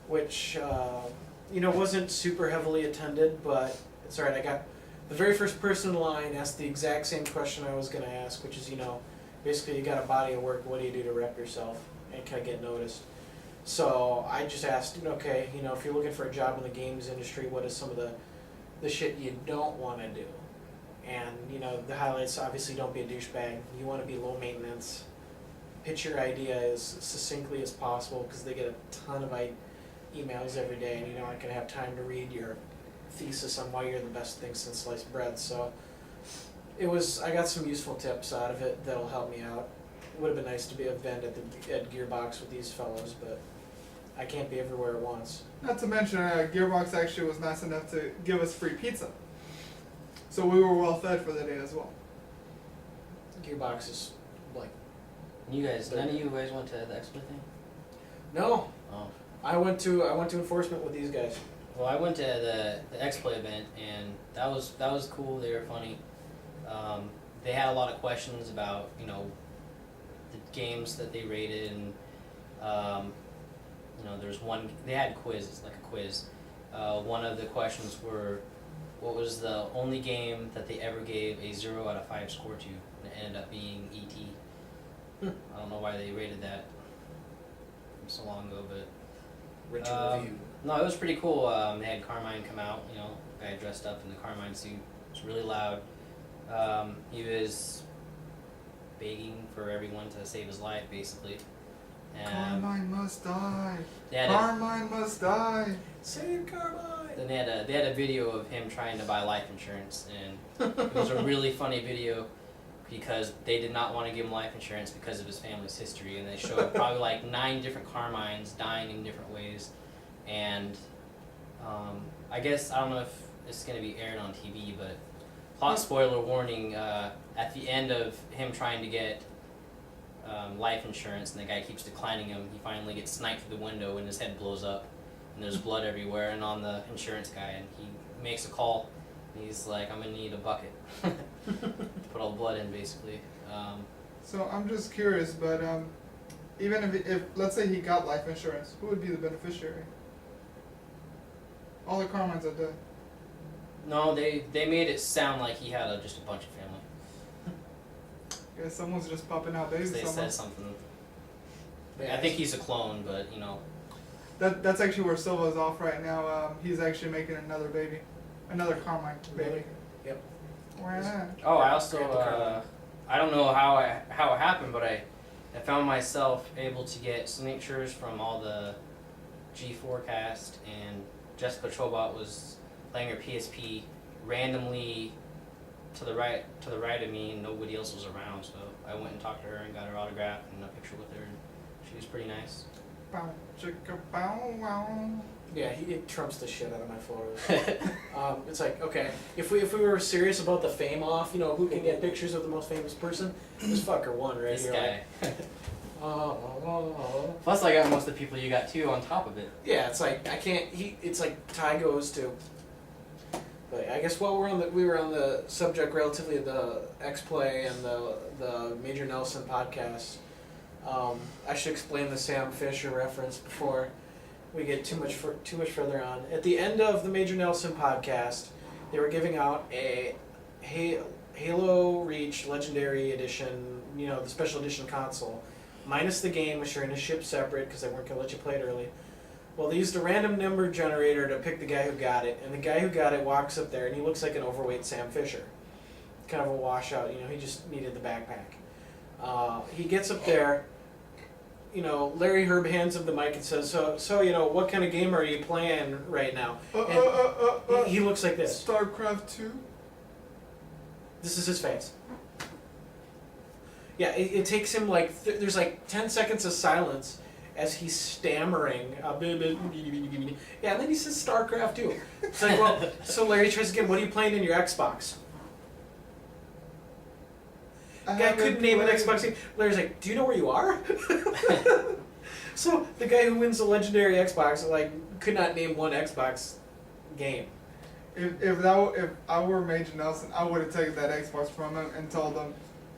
which wasn't super heavily attended, but it's alright. I got the very first person in line asked the exact same question I was going to ask, which is, basically you got a body of work, what do you do to rep yourself and kind of get noticed? So I just asked, okay, if you're looking for a job in the games industry, what is some of the shit you don't want to do? And, the highlights, obviously don't be a douchebag. You want to be low maintenance. Pitch your idea as succinctly as possible, because they get a ton of emails every day, and I can have time to read your thesis on why you're the best thing since sliced bread. So I got some useful tips out of it that'll help me out. It would have been nice to be a vend at Gearbox with these fellows, but I can't be everywhere at once. Not to mention, Gearbox actually was nice enough to give us free pizza. So we were well fed for the day as well. Gearbox is like... None of you guys went to the expo thing? No. Oh. I went to enforcement with these guys. Well, I went to the X-Play event, and that was cool. They were funny. They had a lot of questions about, the games that they rated, and, there's one, they had quizzes, like a quiz. One of the questions were, what was the only game that they ever gave a 0 out of 5 score to? And it ended up being E.T. I don't know why they rated that from so long ago, but... Richard review. No, it was pretty cool. They had Carmine come out, guy dressed up in the Carmine suit. It was really loud. He was begging for everyone to save his life, basically. Carmine must die. Carmine must die. Save Carmine. Then they had a video of him trying to buy life insurance, and it was a really funny video because they did not want to give him life insurance because of his family's history, and they showed probably like 9 different Carmines dying in different ways. And I guess, I don't know if it's going to be aired on TV, but plot spoiler warning, at the end of him trying to get life insurance and the guy keeps declining him, he finally gets sniped through the window and his head blows up and there's blood everywhere and on the insurance guy, and he makes a call and he's like, I'm going to need a bucket to put all the blood in, basically. So I'm just curious, but even if let's say he got life insurance, who would be the beneficiary? All the Carmines are dead. No, they made it sound like he had just a bunch of family. Yeah, someone's just popping out babies. They said something. I think he's a clone, but That's actually where Silva's off right now. He's actually making another baby, another Carmine baby. Yep. Wow. Oh, I also I don't know how it happened, but I found myself able to get signatures from all the G4 cast, and Jessica Chobot was playing her PSP randomly to the right of me, and nobody else was around. So I went and talked to her and got her autograph and a picture with her, and she was pretty nice. Bow, chicka, bow, wow. Yeah, it trumps the shit out of my photos. It's like, okay, if we were serious about the fame off, who can get pictures of the most famous person? This fucker won right This here. guy. Plus, I got most of the people you got too on top of it. Yeah, it's like I can't. It's like Ty goes to. But I guess while we were on the subject relatively of the X-Play and the Major Nelson podcast, I should explain the Sam Fisher reference before we get too much further on. At the end of the Major Nelson podcast, they were giving out a Halo Reach Legendary Edition, the special edition console, minus the game, which are in a ship separate because they weren't going to let you play it early. Well, they used a random number generator to pick the guy who got it, and the guy who got it walks up there, and he looks like an overweight Sam Fisher. Kind of a washout, he just needed the backpack. He gets up there, Larry Herb hands him the mic and says, so what kind of game are you playing right now? He looks like this. StarCraft 2? This is his face. Yeah, it takes him there's 10 seconds of silence as he's stammering. Yeah, and then he says StarCraft 2. It's like, well, so Larry tries again, what are you playing in your Xbox? Guy couldn't name an Xbox game. Larry's like, do you know where you are? So the guy who wins the legendary Xbox could not name one Xbox game. If I were Major Nelson, I would have taken that Xbox from him and told him,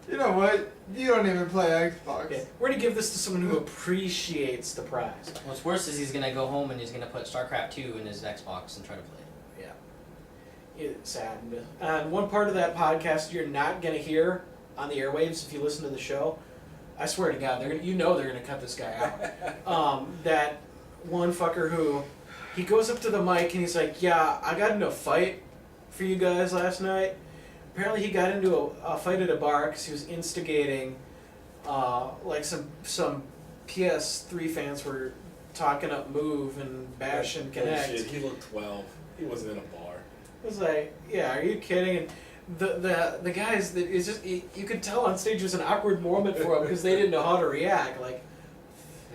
You know what? You don't even play Xbox. Yeah, we're gonna give this to someone who appreciates the prize. What's worse is he's gonna go home and he's gonna put StarCraft 2 in his Xbox and try to play it. Yeah, it's sad. And one part of that podcast you're not gonna hear on the airwaves if you listen to the show. I swear to God, they're gonna cut this guy out. That one fucker who he goes up to the mic and he's like, "Yeah, I got into a fight for you guys last night." Apparently, he got into a fight at a bar because he was instigating, like some PS3 fans were talking up Move and Bash and Connect. Bullshit. He looked 12. He wasn't in a bar. I was like, "Yeah, are you kidding?" And the guys that it's just you could tell on stage was an awkward moment for them because they didn't know how to react. Like,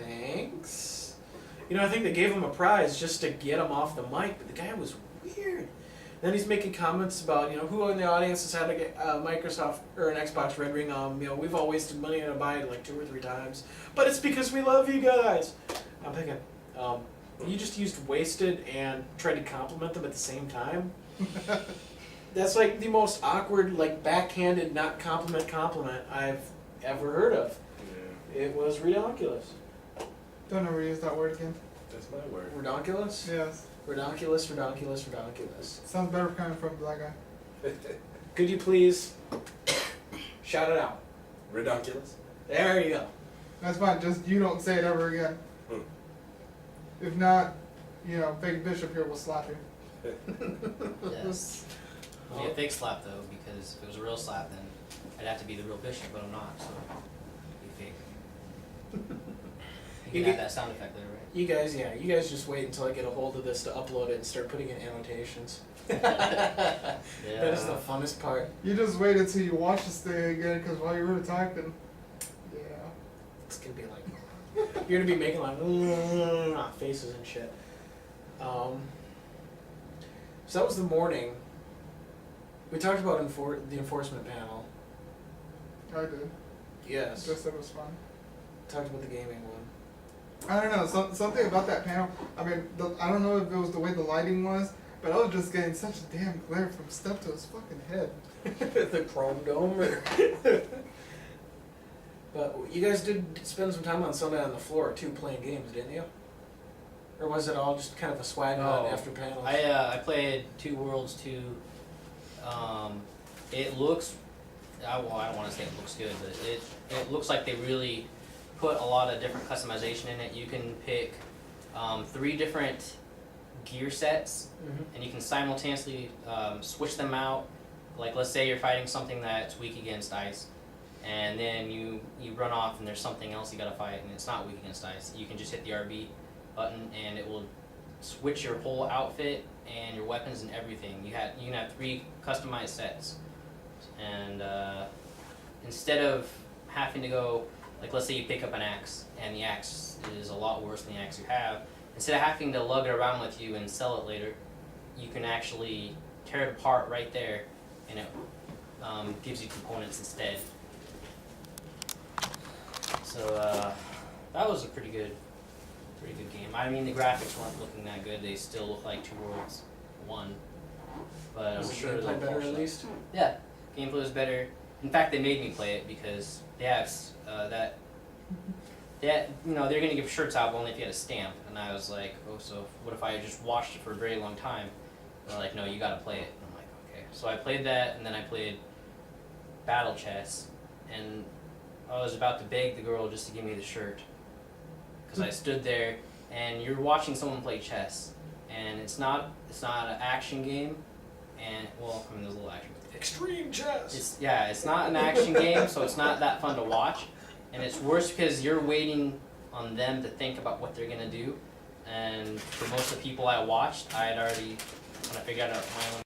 thanks. You know, I think they gave him a prize just to get him off the mic, but the guy was weird. Then he's making comments about, you know, who in the audience has had a Microsoft or an Xbox Red Ring. You know, we've all wasted money to buy it like 2 or 3 times, but it's because we love you guys. I'm thinking, you just used wasted and tried to compliment them at the same time. That's like the most awkward, like backhanded, not compliment I've ever heard of. Yeah. It was redonkulous. Don't ever use that word again. That's my word. Redonkulous? Yes. Redonkulous, redonkulous, redonkulous. Sounds better coming from a black guy. Could you please shout it out? Redonkulous? There you go. That's fine. Just you don't say it ever again. If not, you know, fake Bishop here will slap you. Yes. It'll be a fake slap though, because if it was a real slap, then I'd have to be the real Bishop, but I'm not, so it'd be fake. You can add that sound effect there, right? You guys just wait until I get a hold of this to upload it and start putting in annotations. Yeah. That is the funnest part. You just wait until you watch this thing again, because while you were talking, yeah. It's gonna be like, you're gonna be making like faces and shit. So that was the morning. We talked about the enforcement panel. I did. Yes. Just said it was fun. Talked about the gaming one. I don't know, something about that panel. I mean, I don't know if it was the way the lighting was, but I was just getting such a damn glare from stuff to his fucking head. The chrome dome. But you guys did spend some time on Sunday on the floor too, playing games, didn't you? Or was it all just kind of a swag on after panels? I played Two Worlds 2. It looks, I don't want to say it looks good, but it looks like they really put a lot of different customization in it. You can pick 3 different gear sets, and you can simultaneously switch them out. Like, let's say you're fighting something that's weak against ice, and then you run off and there's something else you gotta fight and it's not weak against ice. You can just hit the RB button and it will switch your whole outfit and your weapons and everything. You can have 3 customized sets, and instead of having to go, like, let's say you pick up an axe and the axe is a lot worse than the axe you have, instead of having to lug it around with you and sell it later, you can actually tear it apart right there, and it gives you components instead. So that was a pretty good game. I mean, the graphics weren't looking that good. They still look like Two Worlds 1, but Was I'm the sure gameplay they'll better polish at that. least? Yeah, gameplay was better. In fact, they made me play it because they have they're gonna give shirts out, but only if you had a stamp. And I was like, oh, so what if I just watched it for a very long time? And they're like, no, you gotta play it. And I'm like, okay. So I played that, and then I played Battle Chess, and I was about to beg the girl just to give me the shirt, because I stood there, and you're watching someone play chess, and it's not an action game, and well, I mean, there's a little action. Extreme chess. It's not an action game, so it's not that fun to watch, and it's worse because you're waiting on them to think about what they're gonna do, and for most of the people I watched, I had already kind of figured out my own